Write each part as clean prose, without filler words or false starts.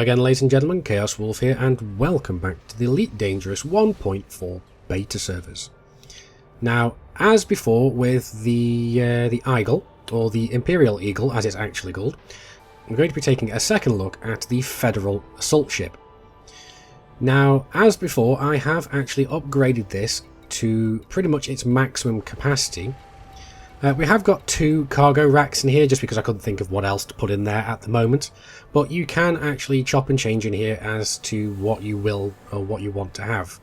again, ladies and gentlemen, Chaos Wolf here, and welcome back to the Elite Dangerous 1.4 beta servers. Now, as before with the Eagle, or the Imperial Eagle as it's actually called, I'm going to be taking a second look at the Federal Assault Ship. Now, as before, I have actually upgraded this to pretty much its maximum capacity. We have got 2 cargo racks in here just because I couldn't think of what else to put in there at the moment, but you can actually chop and change in here as to what you will or what you want to have.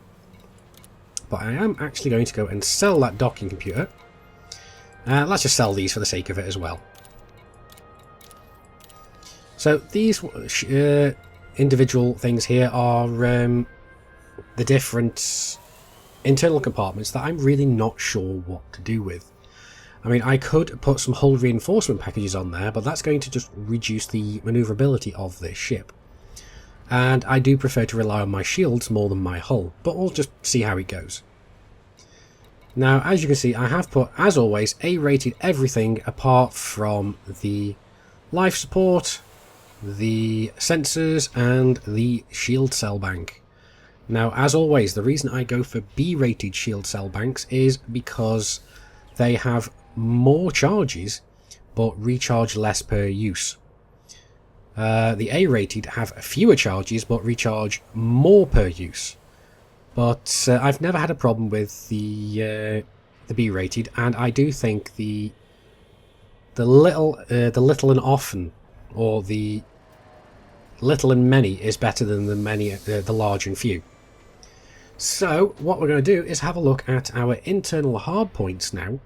But I am actually going to go and sell that docking computer. Let's just sell these for the sake of it as well. So these individual things here are the different internal compartments that I'm really not sure what to do with. I mean, I could put some hull reinforcement packages on there, but that's going to just reduce the manoeuvrability of this ship. And I do prefer to rely on my shields more than my hull, but we'll just see how it goes. Now, as you can see, I have put, as always, A-rated everything apart from the life support, the sensors, and the shield cell bank. Now, as always, the reason I go for B-rated shield cell banks is because they have more charges but recharge less per use. The A-rated have fewer charges but recharge more per use. But I've never had a problem with the B-rated, and I do think the little and often, or the little and many, is better than the large and few. So what we're going to do is have a look at our internal hard points now,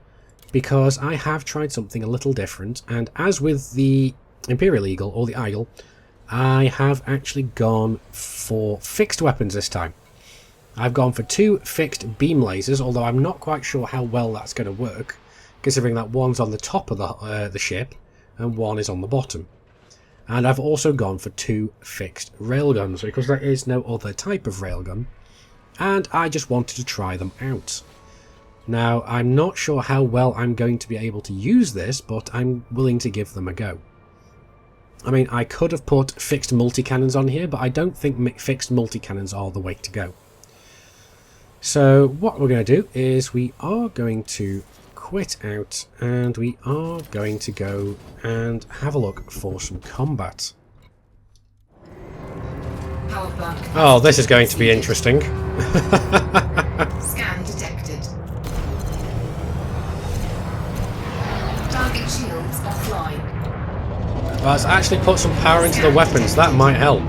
because I have tried something a little different, and as with the Imperial Eagle or the Eagle, I have actually gone for fixed weapons this time. I've gone for 2 fixed beam lasers, although I'm not quite sure how well that's going to work, considering that one's on the top of the ship and one is on the bottom. And I've also gone for 2 fixed railguns, because there is no other type of railgun, and I just wanted to try them out. Now, I'm not sure how well I'm going to be able to use this, but I'm willing to give them a go. I mean, I could have put fixed multi-cannons on here, but I don't think fixed multi-cannons are the way to go. So what we're going to do is we are going to quit out, and we are going to go and have a look for some combat. Oh, this is going to be interesting. Scan detected. Target shields offline. Let's actually put some power into the weapons. That might help.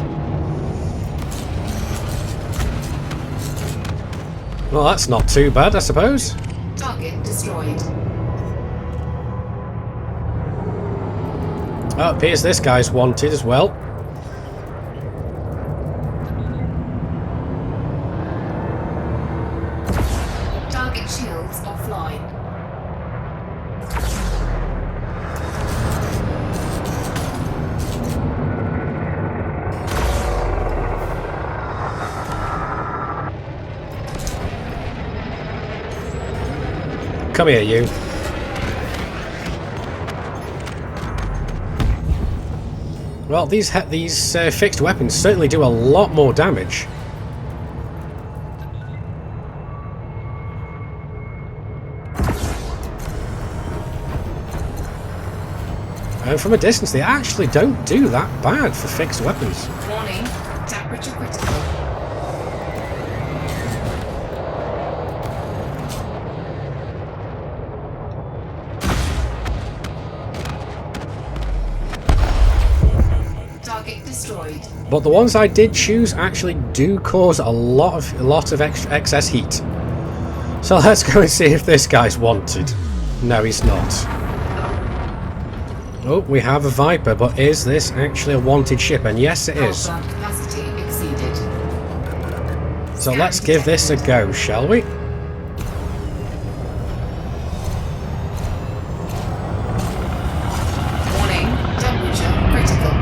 Well, that's not too bad, I suppose. Target destroyed. Oh, it appears this guy's wanted as well. Target shields offline. Come here, you. Well, these fixed weapons certainly do a lot more damage. And from a distance, they actually don't do that bad for fixed weapons. Warning, temperature critical. Target destroyed. But the ones I did choose actually do cause a lot of excess heat. So let's go and see if this guy's wanted. No, he's not. Oh, we have a Viper, but is this actually a wanted ship? And yes, it is. Capacity exceeded. So let's give this a go, shall we? Warning, temperature critical.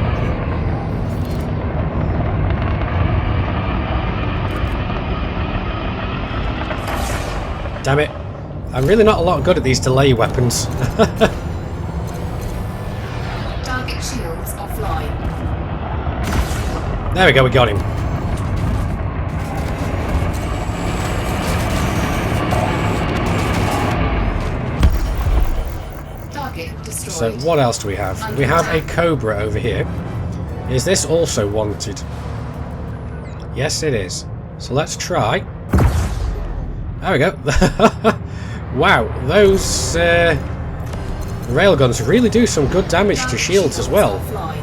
Damn it. I'm really not a lot good at these delay weapons. Target shields offline. There we go, we got him. Target So destroyed. what else do we have? We have a Cobra over here. Is this also wanted? Yes, it is. So let's try. There we go. Wow, those railguns really do some good damage to shields as well. Offline.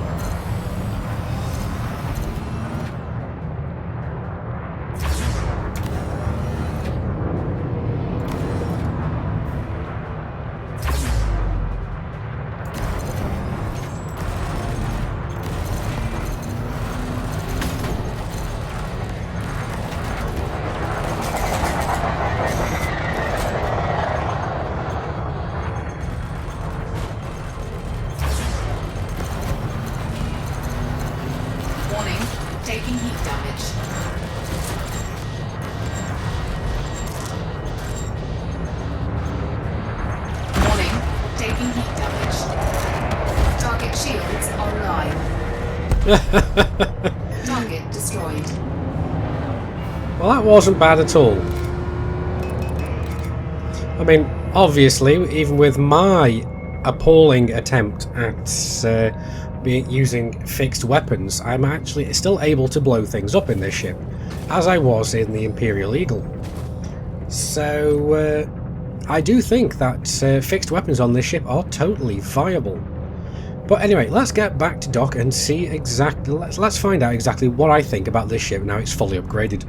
Warning, taking heat damage. Warning, taking heat damage. Target shields online. Target destroyed. Well, that wasn't bad at all. I mean, obviously, even with my appalling attempt at using fixed weapons, I'm actually still able to blow things up in this ship, as I was in the Imperial Eagle. So, I do think that fixed weapons on this ship are totally viable. But anyway, let's get back to dock and see exactly. Let's find out exactly what I think about this ship now it's fully upgraded.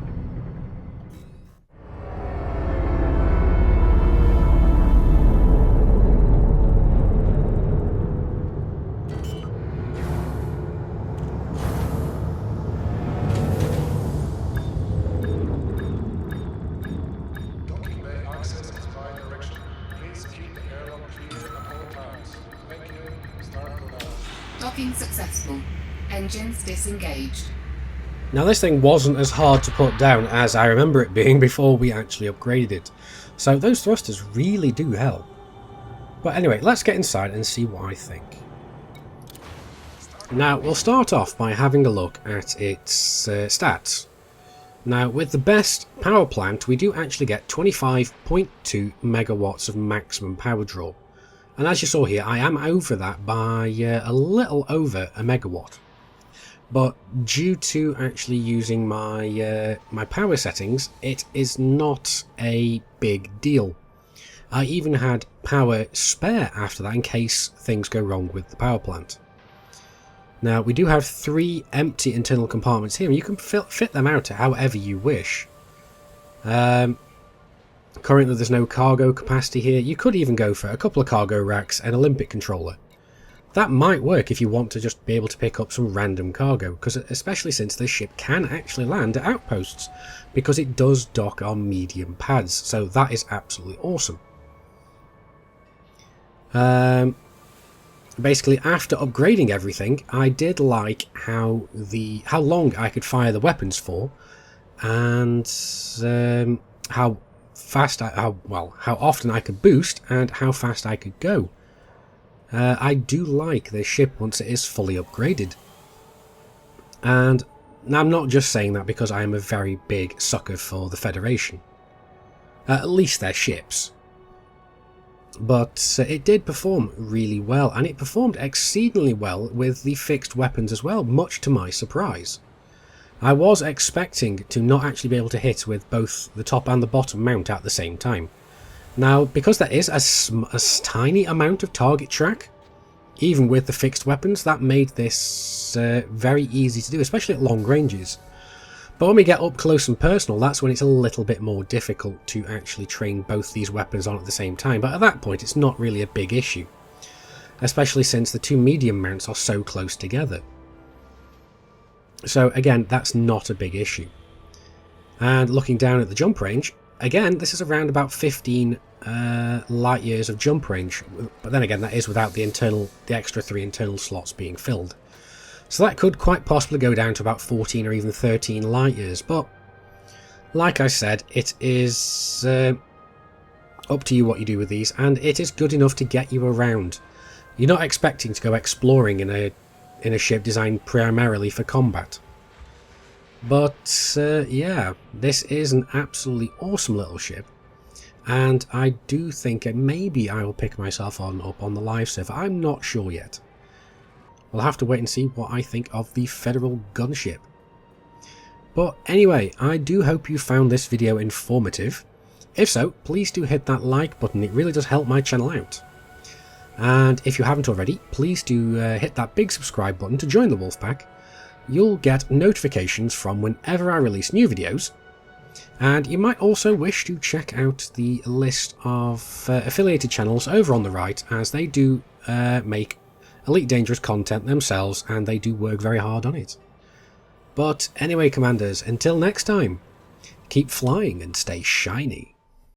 Docking bay access is bi-directional. Please keep the airlock clear at all times. Thank you. Start production. Docking successful. Engines disengaged. Now this thing wasn't as hard to put down as I remember it being before we actually upgraded it, so those thrusters really do help. But anyway, let's get inside and see what I think. Now we'll start off by having a look at its stats. Now with the best power plant we do actually get 25.2 megawatts of maximum power draw. And as you saw here, I am over that by a little over a megawatt. But due to actually using my my power settings, it is not a big deal. I even had power spare after that in case things go wrong with the power plant. Now we do have 3 empty internal compartments here, and you can fit them out however you wish. Currently there's no cargo capacity here. You could even go for a couple of cargo racks and a limpet controller. That might work if you want to just be able to pick up some random cargo, because especially since this ship can actually land at outposts, because it does dock on medium pads, so that is absolutely awesome. Basically, after upgrading everything, I did like how long I could fire the weapons for, and how often I could boost and how fast I could go. I do like this ship once it is fully upgraded. And I'm not just saying that because I am a very big sucker for the Federation. At least their ships. But it did perform really well, and it performed exceedingly well with the fixed weapons as well, much to my surprise. I was expecting to not actually be able to hit with both the top and the bottom mount at the same time. Now, because there is a tiny amount of target track, even with the fixed weapons, that made this very easy to do, especially at long ranges. But when we get up close and personal, that's when it's a little bit more difficult to actually train both these weapons on at the same time. But at that point, it's not really a big issue, especially since the 2 medium mounts are so close together. So again, that's not a big issue. And looking down at the jump range, again, this is around about 15 light years of jump range, but then again, that is without the extra 3 internal slots being filled. So that could quite possibly go down to about 14 or even 13 light years, but like I said, it is up to you what you do with these, and it is good enough to get you around. You're not expecting to go exploring in a ship designed primarily for combat. But yeah, this is an absolutely awesome little ship, and I do think maybe I will pick myself up on the live server. I'm not sure yet. We'll have to wait and see what I think of the Federal gunship. But anyway, I do hope you found this video informative. If so, please do hit that like button, it really does help my channel out. And if you haven't already, please do hit that big subscribe button to join the Wolfpack. You'll get notifications from whenever I release new videos. And you might also wish to check out the list of affiliated channels over on the right, as they do make Elite Dangerous content themselves, and they do work very hard on it. But anyway, Commanders, until next time, keep flying and stay shiny.